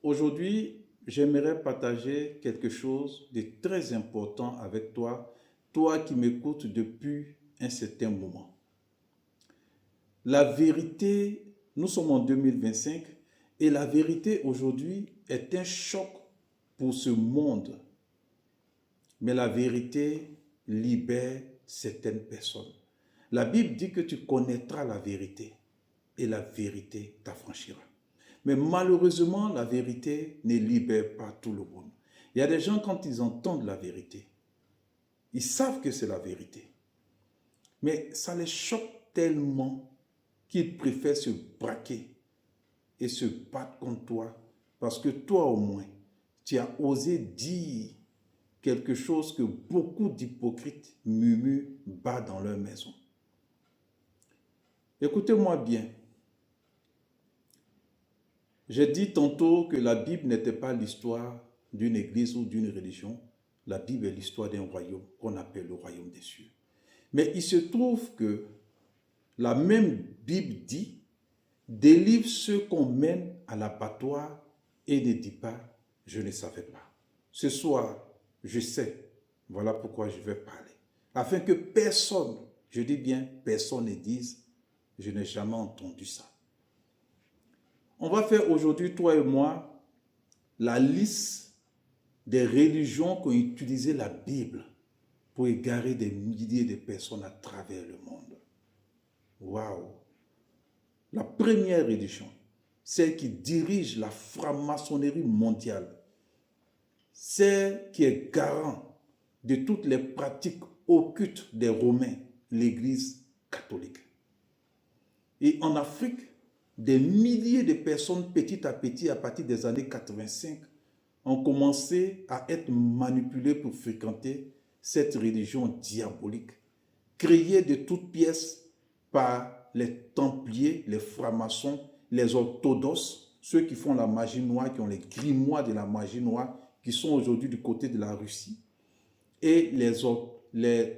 Aujourd'hui, j'aimerais partager quelque chose de très important avec toi, toi qui m'écoutes depuis un certain moment. La vérité, nous sommes en 2025 et la vérité aujourd'hui est un choc pour ce monde. Mais la vérité libère certaines personnes. La Bible dit que tu connaîtras la vérité et la vérité t'affranchira. Mais malheureusement, la vérité ne libère pas tout le monde. Il y a des gens, quand ils entendent la vérité, ils savent que c'est la vérité. Mais ça les choque tellement qu'ils préfèrent se braquer et se battre contre toi. Parce que toi au moins, tu as osé dire quelque chose que beaucoup d'hypocrites murmurent bas dans leur maison. Écoutez-moi bien. J'ai dit tantôt que la Bible n'était pas l'histoire d'une église ou d'une religion. La Bible est l'histoire d'un royaume qu'on appelle le royaume des cieux. Mais il se trouve que la même Bible dit « Délivre ceux qu'on mène à l'abattoir et ne dit pas « Je ne savais pas ». Ce soir, je sais, voilà pourquoi je vais parler. Afin que personne, je dis bien personne ne dise « Je n'ai jamais entendu ça ». On va faire aujourd'hui, toi et moi, la liste des religions qui ont utilisé la Bible pour égarer des milliers de personnes à travers le monde. Waouh! La première religion, celle qui dirige la franc-maçonnerie mondiale, celle qui est garant de toutes les pratiques occultes des Romains, l'Église catholique. Et en Afrique, des milliers de personnes, petit à petit, à partir des années 85, ont commencé à être manipulées pour fréquenter cette religion diabolique, créée de toutes pièces par les Templiers, les francs-maçons, les orthodoxes, ceux qui font la magie noire, qui ont les grimoires de la magie noire, qui sont aujourd'hui du côté de la Russie, et les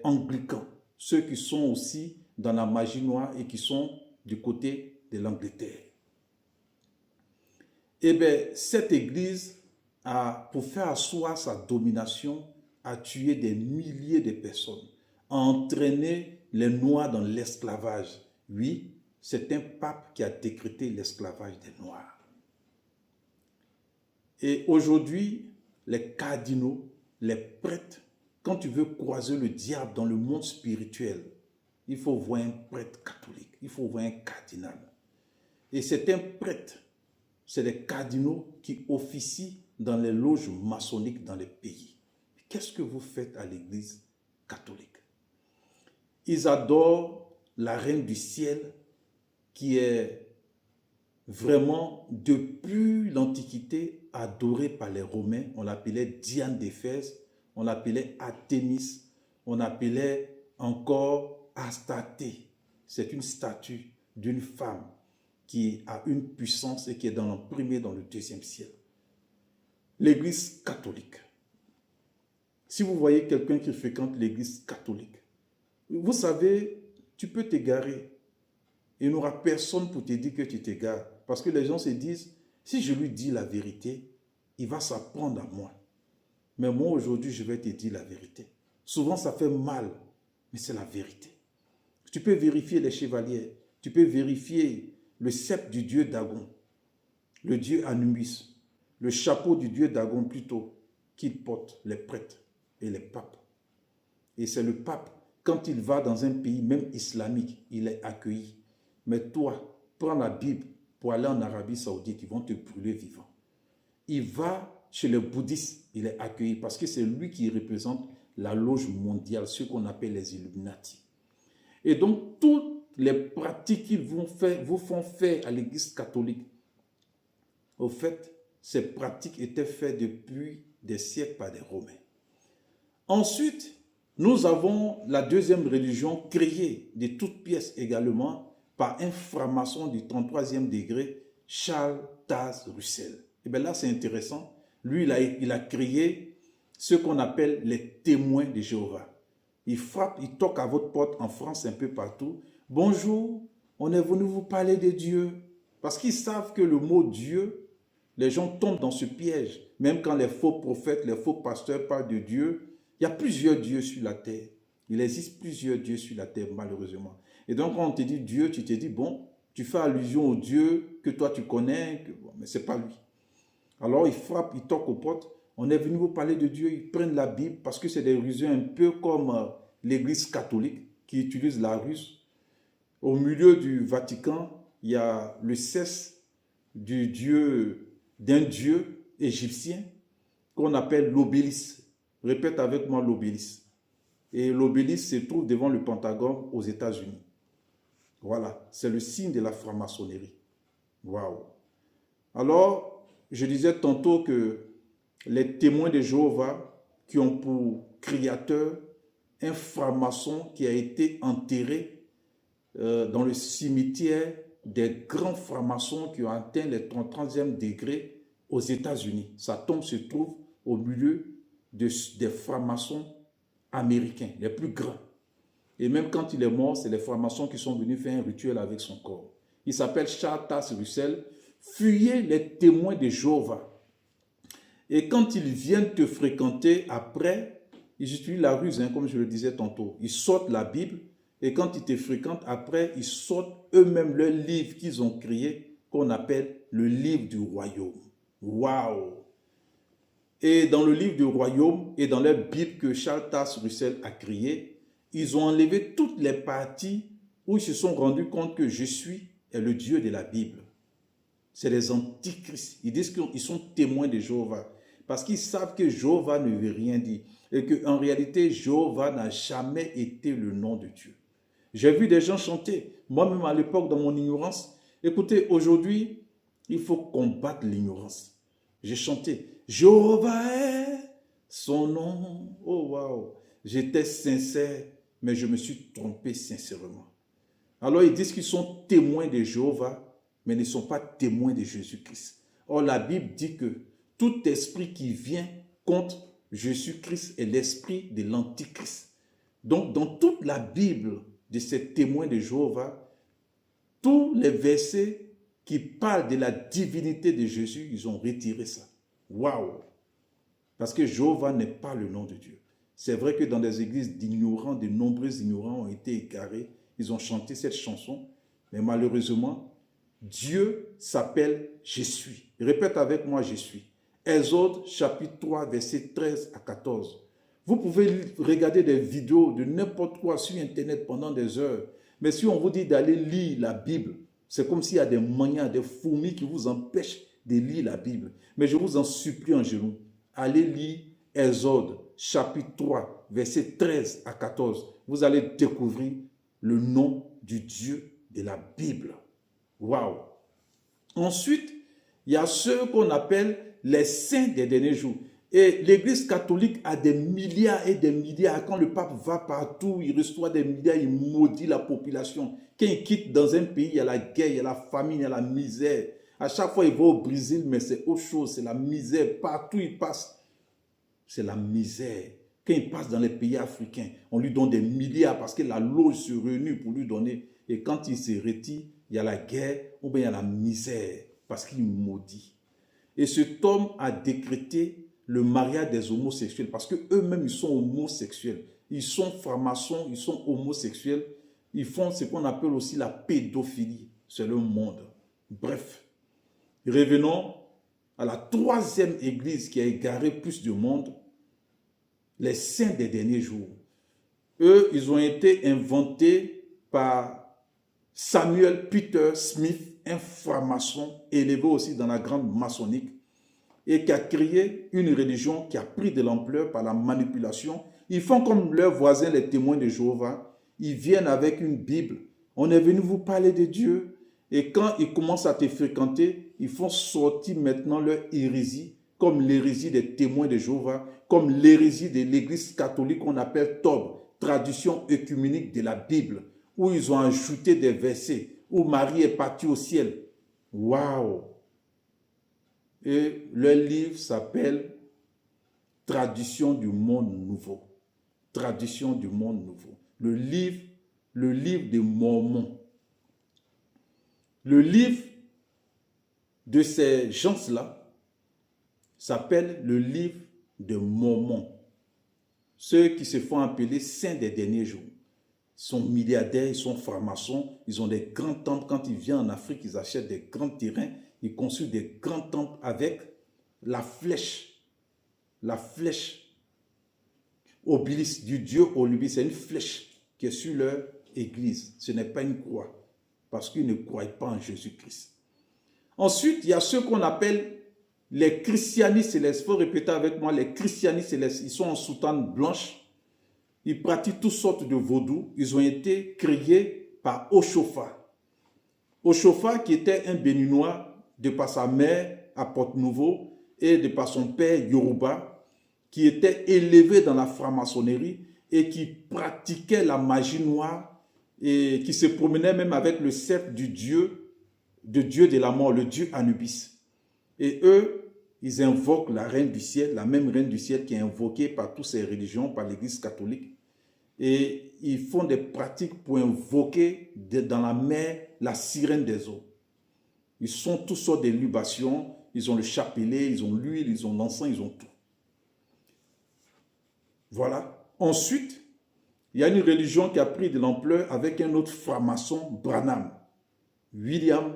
anglicans, ceux qui sont aussi dans la magie noire et qui sont du côté de l'Angleterre. Eh bien, cette église, pour faire asseoir sa domination, a tué des milliers de personnes, a entraîné les Noirs dans l'esclavage. Oui, c'est un pape qui a décrété l'esclavage des Noirs. Et aujourd'hui, les cardinaux, les prêtres, quand tu veux croiser le diable dans le monde spirituel, il faut voir un prêtre catholique, il faut voir un cardinal. Et c'est un prêtre, c'est les cardinaux qui officient dans les loges maçonniques dans les pays. Qu'est-ce que vous faites à l'église catholique? Ils adorent la reine du ciel qui est vraiment depuis l'Antiquité adorée par les Romains. On l'appelait Diane d'Éphèse, on l'appelait Artémis, on appelait encore Astarté. C'est une statue d'une femme qui a une puissance et qui est dans le premier, dans le deuxième ciel. L'église catholique. Si vous voyez quelqu'un qui fréquente l'église catholique, vous savez, tu peux t'égarer. Il n'y aura personne pour te dire que tu t'égares. Parce que les gens se disent, si je lui dis la vérité, il va s'apprendre à moi. Mais moi, aujourd'hui, je vais te dire la vérité. Souvent, ça fait mal, mais c'est la vérité. Tu peux vérifier les chevaliers. Tu peux vérifier le sceptre du dieu Dagon, le dieu Anubis, le chapeau du dieu Dagon plutôt, qu'il porte les prêtres et les papes. Et c'est le pape, quand il va dans un pays, même islamique, il est accueilli. Mais toi, prends la Bible pour aller en Arabie Saoudite, ils vont te brûler vivant. Il va chez les bouddhistes, il est accueilli parce que c'est lui qui représente la loge mondiale, ce qu'on appelle les Illuminati. Et donc, toutes les pratiques qu'ils vous font faire à l'église catholique, au fait, ces pratiques étaient faites depuis des siècles par des Romains. Ensuite, nous avons la deuxième religion créée de toutes pièces également par un franc-maçon du 33e degré, Charles Taze Russell. Et bien là, c'est intéressant. Lui, il a créé ce qu'on appelle les témoins de Jéhovah. Il frappe, il toque à votre porte en France, un peu partout. Bonjour, on est venu vous parler de Dieu. Parce qu'ils savent que le mot Dieu Les gens tombent dans ce piège. Même quand les faux prophètes, les faux pasteurs parlent de Dieu, il y a plusieurs dieux sur la terre. Il existe plusieurs dieux sur la terre, malheureusement. Et donc, quand on te dit Dieu, tu te dis, bon, tu fais allusion au Dieu que toi tu connais, mais ce n'est pas lui. Alors, ils frappent, ils toquent aux portes. On est venu vous parler de Dieu, ils prennent la Bible parce que c'est des rusés un peu comme l'Église catholique qui utilise la ruse. Au milieu du Vatican, il y a le cesse d'un dieu égyptien qu'on appelle l'obélisque. Répète avec moi l'obélisque. Et l'obélisque se trouve devant le Pentagone aux États-Unis. Voilà, c'est le signe de la franc-maçonnerie. Waouh! Alors, je disais tantôt que les témoins de Jéhovah qui ont pour créateur un franc-maçon qui a été enterré dans le cimetière des grands francs-maçons qui ont atteint les 30e degré aux États-Unis. Sa tombe se trouve au milieu des francs-maçons américains, les plus grands. Et même quand il est mort, c'est les francs-maçons qui sont venus faire un rituel avec son corps. Il s'appelle Charles Taze Russell. Fuyez les témoins de Jéhovah. Et quand ils viennent te fréquenter après, ils utilisent la ruse, comme je le disais tantôt. Ils sortent la Bible et quand ils te fréquentent après, ils sortent eux-mêmes leur livre qu'ils ont créé, qu'on appelle le livre du royaume. Waouh! Et dans le livre du royaume et dans leur Bible que Charles Taze Russell a créé, ils ont enlevé toutes les parties où ils se sont rendus compte que je suis est le Dieu de la Bible. C'est les antichrists. Ils disent qu'ils sont témoins de Jéhovah. Parce qu'ils savent que Jéhovah ne veut rien dire. Et qu'en réalité, Jéhovah n'a jamais été le nom de Dieu. J'ai vu des gens chanter. Moi-même à l'époque, dans mon ignorance. Écoutez, aujourd'hui, il faut combattre l'ignorance. J'ai chanté. Jéhovah est son nom. Oh waouh. J'étais sincère, mais je me suis trompé sincèrement. Alors ils disent qu'ils sont témoins de Jéhovah, mais ne sont pas témoins de Jésus-Christ. Or, la Bible dit que tout esprit qui vient contre Jésus-Christ est l'esprit de l'antichrist. Donc, dans toute la Bible de ces témoins de Jéhovah, tous les versets qui parlent de la divinité de Jésus, ils ont retiré ça. Waouh! Parce que Jéhovah n'est pas le nom de Dieu. C'est vrai que dans des églises d'ignorants, de nombreux ignorants ont été égarés. Ils ont chanté cette chanson, mais malheureusement, Dieu s'appelle « Je suis ». Répète avec moi « Je suis ». Exode chapitre 3, versets 13 à 14. Vous pouvez regarder des vidéos de n'importe quoi sur Internet pendant des heures. Mais si on vous dit d'aller lire la Bible, c'est comme s'il y a des manias, des fourmis qui vous empêchent de lire la Bible. Mais je vous en supplie en genoux, allez lire Exode chapitre 3, versets 13 à 14. Vous allez découvrir le nom du Dieu de la Bible. Waouh! Ensuite, il y a ceux qu'on appelle les saints des derniers jours. Et l'Église catholique a des milliards et des milliards. Quand le pape va partout, il reçoit des milliards, il maudit la population. Quand il quitte dans un pays, il y a la guerre, il y a la famine, il y a la misère. À chaque fois, il va au Brésil, mais c'est autre chose, c'est la misère. Partout il passe, c'est la misère. Quand il passe dans les pays africains, on lui donne des milliards parce que la loge se réunit pour lui donner. Et quand il se retire, il y a la guerre ou bien il y a la misère parce qu'il maudit. Et cet homme a décrété le mariage des homosexuels parce qu'eux-mêmes, ils sont homosexuels. Ils sont francs-maçons, ils sont homosexuels. Ils font ce qu'on appelle aussi la pédophilie. C'est le monde. Bref, revenons à la troisième église qui a égaré plus de monde, les saints des derniers jours. Eux, ils ont été inventés par Samuel Peter Smith, un franc-maçon élevé aussi dans la grande maçonnique et qui a créé une religion qui a pris de l'ampleur par la manipulation. Ils font comme leurs voisins, les témoins de Jéhovah. Ils viennent avec une Bible. On est venu vous parler de Dieu. Et quand ils commencent à te fréquenter, ils font sortir maintenant leur hérésie, comme l'hérésie des témoins de Jéhovah, comme l'hérésie de l'Église catholique qu'on appelle TOB, tradition œcuménique de la Bible, où ils ont ajouté des versets, où Marie est partie au ciel. Waouh! Et leur livre s'appelle Tradition du monde nouveau. Tradition du monde nouveau. Le livre des Mormons. Le livre de ces gens-là, s'appelle le livre de Mormon. Ceux qui se font appeler saints des derniers jours. Ils sont milliardaires, ils sont francs-maçons, ils ont des grands temples. Quand ils viennent en Afrique, ils achètent des grands terrains, ils construisent des grands temples avec la flèche obélisque du dieu Olubi. C'est une flèche qui est sur leur église. Ce n'est pas une croix, parce qu'ils ne croient pas en Jésus-Christ. Ensuite, il y a ceux qu'on appelle les christianistes célestes. Il faut répéter avec moi, les christianistes célestes. Ils sont en soutane blanche. Ils pratiquent toutes sortes de vaudou. Ils ont été créés par Oshofa. Oshofa, qui était un Béninois de par sa mère à Porte-Nouveau et de par son père Yoruba, qui était élevé dans la franc-maçonnerie et qui pratiquait la magie noire et qui se promenait même avec le sceptre du dieu de la mort, le dieu Anubis. Et eux, ils invoquent la reine du ciel, la même reine du ciel qui est invoquée par toutes ces religions, par l'église catholique. Et ils font des pratiques pour invoquer dans la mer la sirène des eaux. Ils sont toutes sortes de libations, ils ont le chapelet, ils ont l'huile, ils ont l'encens, ils ont tout. Voilà. Ensuite, il y a une religion qui a pris de l'ampleur avec un autre franc-maçon, Branham. William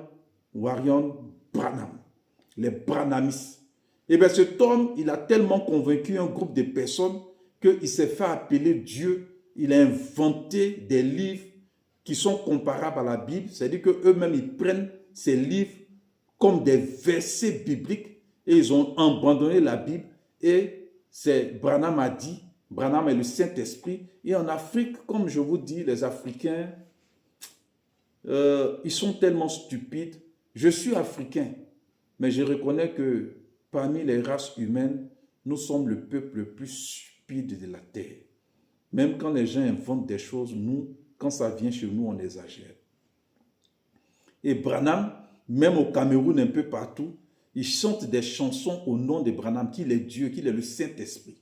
Marion Branham. Les Branhamistes. Et bien cet homme, il a tellement convaincu un groupe de personnes qu'il s'est fait appeler Dieu. Il a inventé des livres qui sont comparables à la Bible. C'est-à-dire qu'eux-mêmes, ils prennent ces livres comme des versets bibliques et ils ont abandonné la Bible. Et c'est Branham a dit, Branham est le Saint-Esprit. Et en Afrique, comme je vous dis, les Africains, ils sont tellement stupides. Je suis africain, mais je reconnais que parmi les races humaines, nous sommes le peuple le plus stupide de la terre. Même quand les gens inventent des choses, nous, quand ça vient chez nous, on exagère. Et Branham, même au Cameroun, un peu partout, il chante des chansons au nom de Branham, qu'il est Dieu, qu'il est le Saint-Esprit.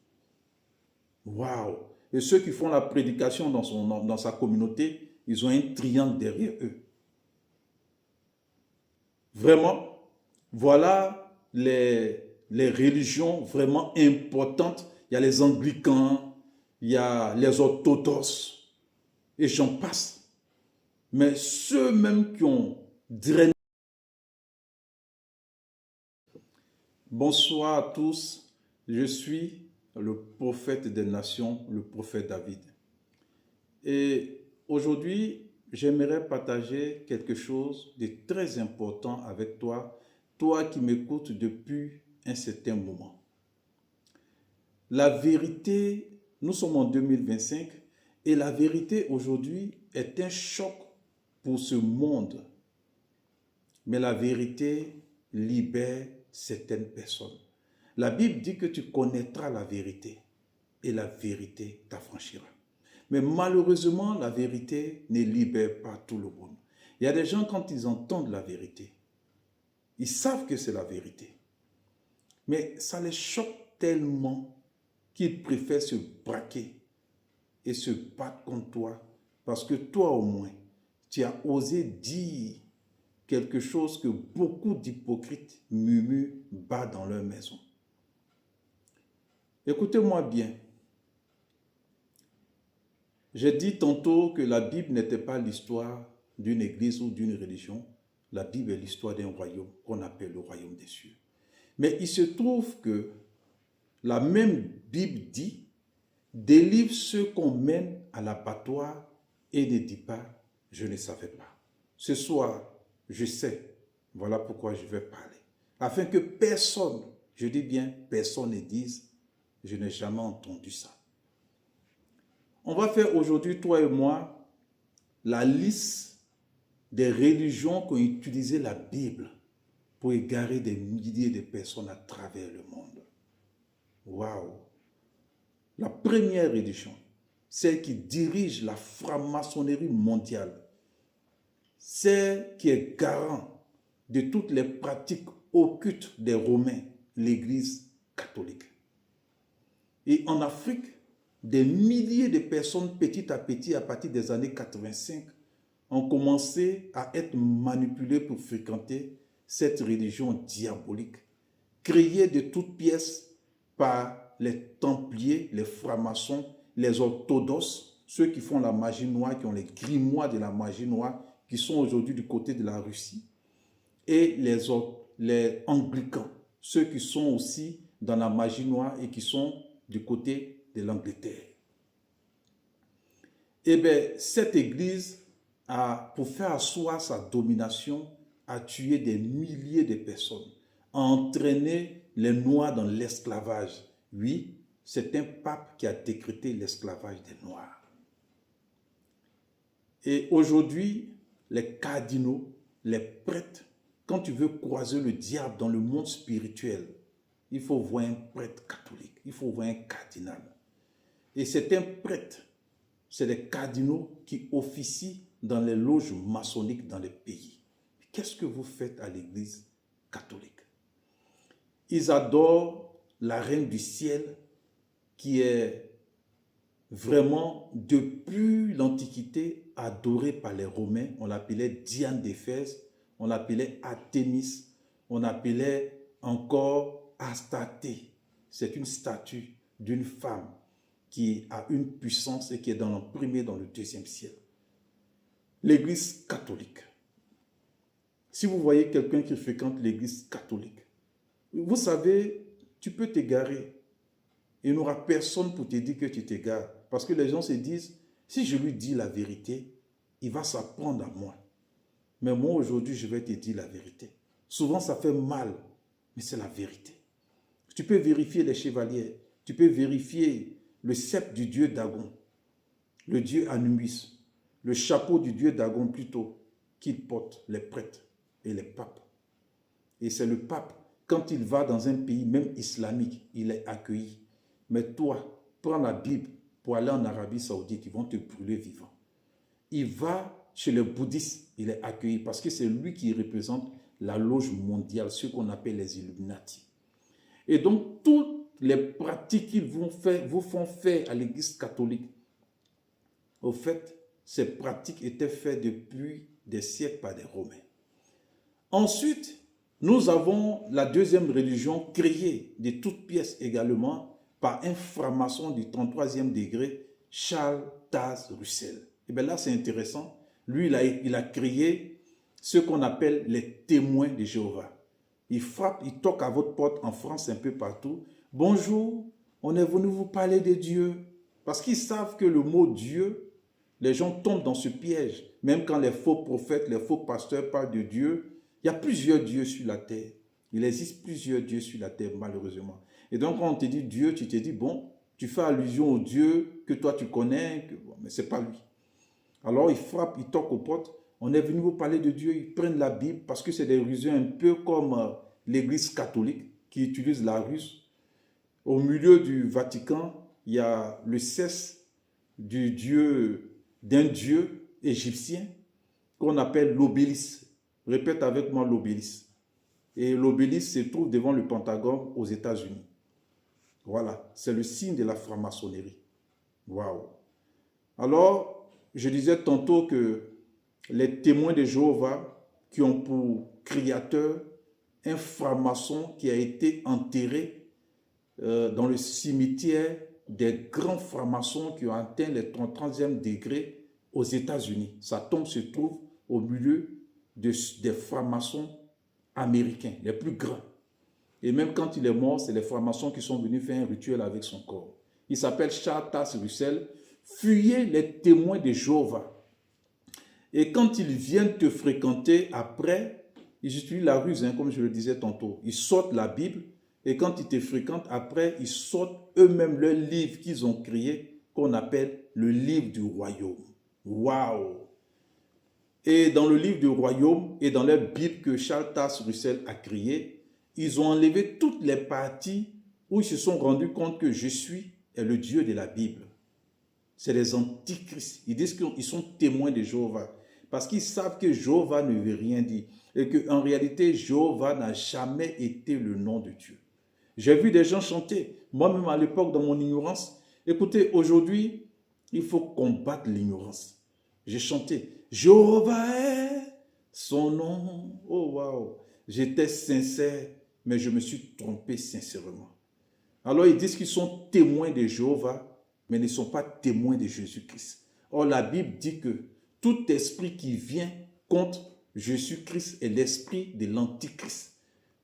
Waouh! Et ceux qui font la prédication dans sa communauté, ils ont un triangle derrière eux. Vraiment, voilà les religions vraiment importantes. Il y a les anglicans, il y a les orthodoxes, et j'en passe. Mais ceux-mêmes qui ont drainé. Bonsoir à tous, je suis le prophète des nations, le prophète David. Et aujourd'hui, j'aimerais partager quelque chose de très important avec toi, toi qui m'écoutes depuis un certain moment. La vérité, nous sommes en 2025 et la vérité aujourd'hui est un choc pour ce monde. Mais la vérité libère certaines personnes. La Bible dit que tu connaîtras la vérité et la vérité t'affranchira. Mais malheureusement, la vérité ne libère pas tout le monde. Il y a des gens, quand ils entendent la vérité, ils savent que c'est la vérité. Mais ça les choque tellement qu'ils préfèrent se braquer et se battre contre toi. Parce que toi au moins, tu as osé dire quelque chose que beaucoup d'hypocrites murmurent bas dans leur maison. Écoutez-moi bien. J'ai dit tantôt que la Bible n'était pas l'histoire d'une église ou d'une religion. La Bible est l'histoire d'un royaume qu'on appelle le royaume des cieux. Mais il se trouve que la même Bible dit « Délivre ceux qu'on mène à l'abattoir et ne dit pas « Je ne savais pas ». Ce soir, je sais, voilà pourquoi je vais parler. Afin que personne, je dis bien personne ne dise « Je n'ai jamais entendu ça ». On va faire aujourd'hui, toi et moi, la liste des religions qui ont utilisé la Bible pour égarer des milliers de personnes à travers le monde. Waouh! La première religion, celle qui dirige la franc-maçonnerie mondiale, celle qui est garant de toutes les pratiques occultes des Romains, l'Église catholique. Et en Afrique, des milliers de personnes, petit à petit, à partir des années 85, ont commencé à être manipulées pour fréquenter cette religion diabolique créé de toutes pièces par les Templiers, les francs-maçons, les orthodoxes, ceux qui font la magie noire, qui ont les grimoires de la magie noire, qui sont aujourd'hui du côté de la Russie, et les anglicans, ceux qui sont aussi dans la magie noire et qui sont du côté de l'Angleterre. Eh bien, cette église, pour faire asseoir sa domination, a tué des milliers de personnes, a entraîné les Noirs dans l'esclavage. Oui, c'est un pape qui a décrété l'esclavage des Noirs. Et aujourd'hui, les cardinaux, les prêtres, quand tu veux croiser le diable dans le monde spirituel, il faut voir un prêtre catholique, il faut voir un cardinal. Et c'est un prêtre, c'est les cardinaux qui officient dans les loges maçonniques dans les pays. Qu'est-ce que vous faites à l'église catholique? Ils adorent la reine du ciel qui est vraiment depuis l'Antiquité adorée par les Romains. On l'appelait Diane d'Éphèse, on l'appelait Artémis, on appelait encore Astarté. C'est une statue d'une femme qui a une puissance et qui est imprimée dans le deuxième ciel. L'église catholique. Si vous voyez quelqu'un qui fréquente l'église catholique, vous savez, tu peux t'égarer. Il n'y aura personne pour te dire que tu t'égares. Parce que les gens se disent, si je lui dis la vérité, il va s'apprendre à moi. Mais moi, aujourd'hui, je vais te dire la vérité. Souvent, ça fait mal, mais c'est la vérité. Tu peux vérifier les chevaliers. Tu peux vérifier le sceptre du dieu Dagon, le dieu Anubis, le chapeau du dieu Dagon plutôt, qu'il porte les prêtres et les papes. Et c'est le pape, quand il va dans un pays, même islamique, il est accueilli. Mais toi, prends la Bible pour aller en Arabie Saoudite, ils vont te brûler vivant. Il va chez les bouddhistes, il est accueilli parce que c'est lui qui représente la loge mondiale, ce qu'on appelle les Illuminati. Et donc, toutes les pratiques qu'ils vous font faire à l'église catholique, au fait, ces pratiques étaient faites depuis des siècles par des Romains. Ensuite, nous avons la deuxième religion créée de toutes pièces également par un franc-maçon du 33e degré, Charles Taze Russell. Et bien là, c'est intéressant. Lui, il a créé ce qu'on appelle les témoins de Jéhovah. Il frappe, il toque à votre porte en France, un peu partout. Bonjour, on est venu vous parler de Dieu. Parce qu'ils savent que le mot Dieu, les gens tombent dans ce piège. Même quand les faux prophètes, les faux pasteurs parlent de Dieu, il y a plusieurs dieux sur la terre. Il existe plusieurs dieux sur la terre, malheureusement. Et donc, quand on te dit Dieu, tu te dis, bon, tu fais allusion au Dieu que toi tu connais, mais ce n'est pas lui. Alors, ils frappent, ils toquent aux portes. On est venu vous parler de Dieu, ils prennent la Bible parce que c'est des rusés un peu comme l'église catholique qui utilise la ruse. Au milieu du Vatican, il y a le cesse d'un dieu égyptien qu'on appelle l'obélisque. Répète avec moi l'obélisque. Et l'obélisque se trouve devant le Pentagone aux États-Unis. Voilà, c'est le signe de la franc-maçonnerie. Waouh! Alors, je disais tantôt que les témoins de Jéhovah qui ont pour créateur un franc-maçon qui a été enterré dans le cimetière des grands francs-maçons qui ont atteint les 30e degré aux États-Unis. Sa tombe se trouve au milieu des francs-maçons américains, les plus grands. Et même quand il est mort, c'est les francs-maçons qui sont venus faire un rituel avec son corps. Il s'appelle Charles Taze Russell. Fuyez les témoins de Jéhovah. Et quand ils viennent te fréquenter après, ils utilisent la ruse, comme je le disais tantôt. Ils sortent la Bible et quand ils te fréquentent après, ils sortent eux-mêmes leur livre qu'ils ont créé, qu'on appelle le livre du royaume. Waouh! Et dans le livre du royaume et dans la Bible que Charles Taze Russell a créée, ils ont enlevé toutes les parties où ils se sont rendus compte que je suis le Dieu de la Bible. C'est les antichrists. Ils disent qu'ils sont témoins de Jéhovah. Parce qu'ils savent que Jéhovah ne veut rien dire. Et qu'en réalité, Jéhovah n'a jamais été le nom de Dieu. J'ai vu des gens chanter. Moi-même à l'époque, dans mon ignorance. Écoutez, aujourd'hui, il faut combattre l'ignorance. J'ai chanté. Jéhovah est son nom. Oh waouh. J'étais sincère. mais je me suis trompé sincèrement. Alors ils disent qu'ils sont témoins de Jéhovah, mais ne sont pas témoins de Jésus-Christ. Or la Bible dit que tout esprit qui vient contre Jésus-Christ est l'esprit de l'Antichrist.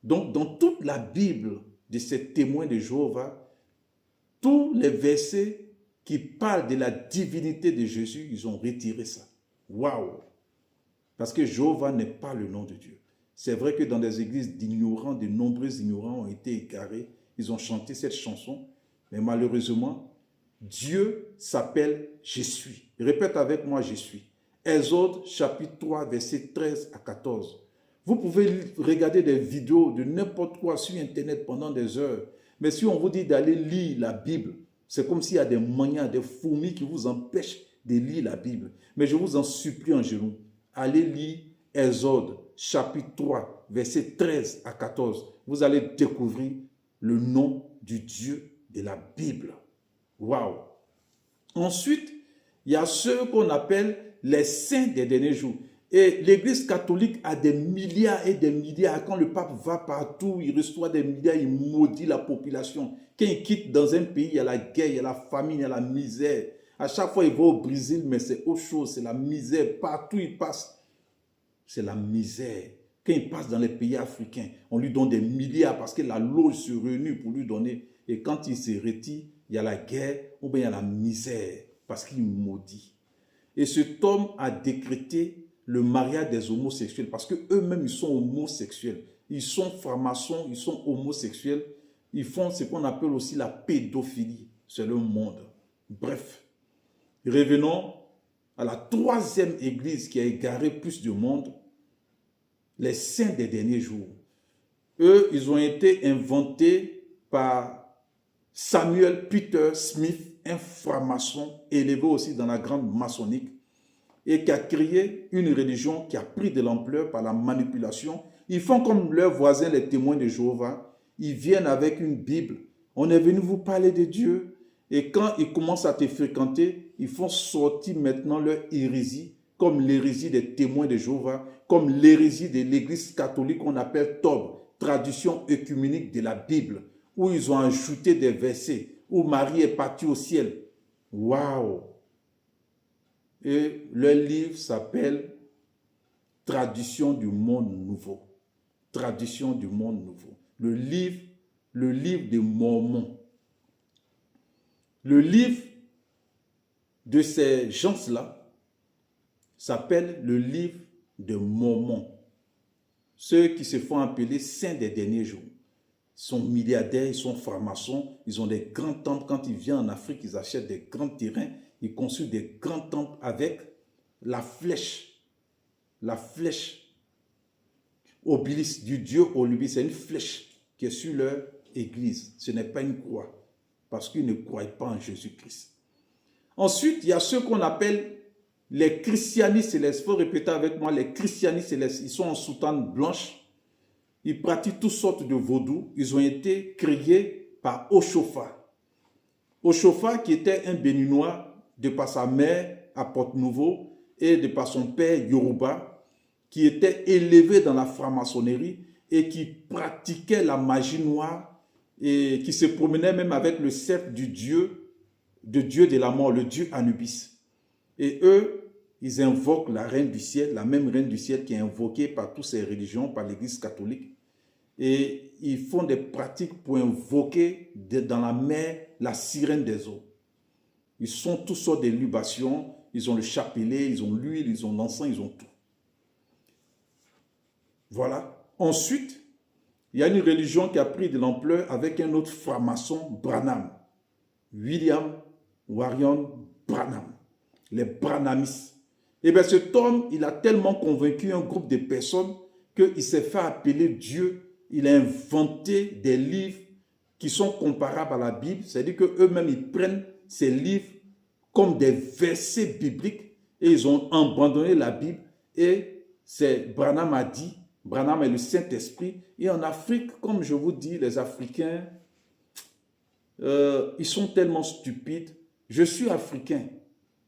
Donc dans toute la Bible de ces témoins de Jéhovah, tous les versets qui parlent de la divinité de Jésus, ils ont retiré ça. Waouh! Parce que Jéhovah n'est pas le nom de Dieu. C'est vrai que dans des églises d'ignorants, de nombreux ignorants ont été égarés. Ils ont chanté cette chanson. Mais malheureusement, Dieu s'appelle « Je suis ». Répète avec moi « Je suis ». Exode chapitre 3, versets 13 à 14. Vous pouvez regarder des vidéos de n'importe quoi sur Internet pendant des heures. Mais si on vous dit d'aller lire la Bible, c'est comme s'il y a des manias, des fourmis qui vous empêchent de lire la Bible. Mais je vous en supplie en genoux. Allez lire Exode chapitre 3, versets 13 à 14. Vous allez découvrir le nom du Dieu de la Bible. Waouh! Ensuite, il y a ceux qu'on appelle les saints des derniers jours. Et l'Église catholique a des milliards et des milliards. Quand le pape va partout, il reçoit des milliards, il maudit la population. Quand il quitte dans un pays, il y a la guerre, il y a la famine, il y a la misère. À chaque fois, il va au Brésil, mais c'est autre chose, c'est la misère. Partout il passe, c'est la misère. Quand il passe dans les pays africains, on lui donne des milliards parce que la loge se réunit pour lui donner. Et quand il se retire, il y a la guerre ou bien il y a la misère parce qu'il maudit. Et cet homme a décrété le mariage des homosexuels parce qu'eux-mêmes, ils sont homosexuels. Ils sont francs-maçons, ils sont homosexuels. Ils font ce qu'on appelle aussi la pédophilie. C'est le monde. Bref, revenons à la troisième église qui a égaré plus de monde, les saints des derniers jours. Eux, ils ont été inventés par Samuel Peter Smith, un franc-maçon élevé aussi dans la grande maçonnique, et qui a créé une religion qui a pris de l'ampleur par la manipulation. Ils font comme leurs voisins, les témoins de Jéhovah. Ils viennent avec une Bible. On est venu vous parler de Dieu. Et quand ils commencent à te fréquenter, ils font sortir maintenant leur hérésie, comme l'hérésie des témoins de Jéhovah, comme l'hérésie de l'Église catholique qu'on appelle TOB, tradition œcuménique de la Bible, où ils ont ajouté des versets, où Marie est partie au ciel. Waouh! Et leur livre s'appelle « Tradition du monde nouveau ». Tradition du monde nouveau. Le livre des Mormons. Le livre de ces gens-là s'appelle le livre des Mormons. Ceux qui se font appeler saints des derniers jours. Ils sont milliardaires, ils sont francs-maçons, ils ont des grands temples. Quand ils viennent en Afrique, ils achètent des grands terrains. Ils construisent des grands temples avec la flèche obélisque du dieu Olubi. C'est une flèche qui est sur leur église. Ce n'est pas une croix, parce qu'ils ne croient pas en Jésus-Christ. Ensuite, il y a ceux qu'on appelle les christianistes célestes. Il faut répéter avec moi, les christianistes célestes. Ils sont en soutane blanche. Ils pratiquent toutes sortes de vaudou. Ils ont été créés par Oshofa. Oshofa, qui était un Béninois, de par sa mère à Porte-Nouveau et de par son père Yoruba, qui était élevé dans la franc-maçonnerie et qui pratiquait la magie noire et qui se promenait même avec le sceptre du dieu de la mort, le dieu Anubis. Et eux, ils invoquent la reine du ciel, la même reine du ciel qui est invoquée par toutes ces religions, par l'Église catholique. Et ils font des pratiques pour invoquer dans la mer la sirène des eaux. Ils sont toutes sortes de libations, ils ont le chapelet, ils ont l'huile, ils ont l'encens, ils ont tout. Voilà. Ensuite, il y a une religion qui a pris de l'ampleur avec un autre franc-maçon, Branham. William Marion Branham. Les Branhamistes. Et bien cet homme, il a tellement convaincu un groupe de personnes qu'il s'est fait appeler Dieu. Il a inventé des livres qui sont comparables à la Bible. C'est-à-dire qu'eux-mêmes, ils prennent ces livres comme des versets bibliques et ils ont abandonné la Bible. Et c'est Branham a dit, Branham est le Saint-Esprit. Et en Afrique, comme je vous dis, les Africains, ils sont tellement stupides. Je suis africain,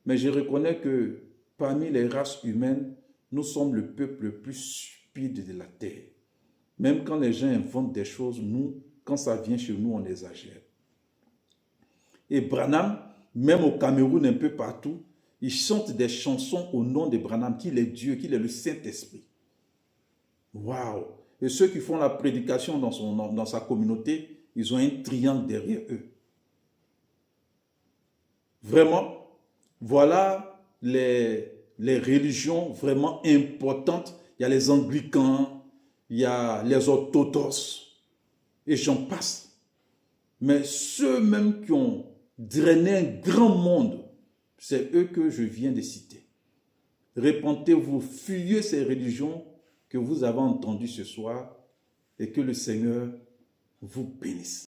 mais je reconnais que parmi les races humaines, nous sommes le peuple le plus stupide de la terre. Même quand les gens inventent des choses, nous, quand ça vient chez nous, on exagère. Et Branham, même au Cameroun, un peu partout, il chante des chansons au nom de Branham, qu'il est Dieu, qu'il est le Saint-Esprit. Waouh! Et ceux qui font la prédication dans sa communauté, ils ont un triangle derrière eux. Vraiment, voilà les religions vraiment importantes. Il y a les anglicans, il y a les orthodoxes, et j'en passe. Mais ceux-mêmes qui ont drainé un grand monde, c'est eux que je viens de citer. Répentez-vous, fuyez ces religions que vous avez entendues ce soir et que le Seigneur vous bénisse.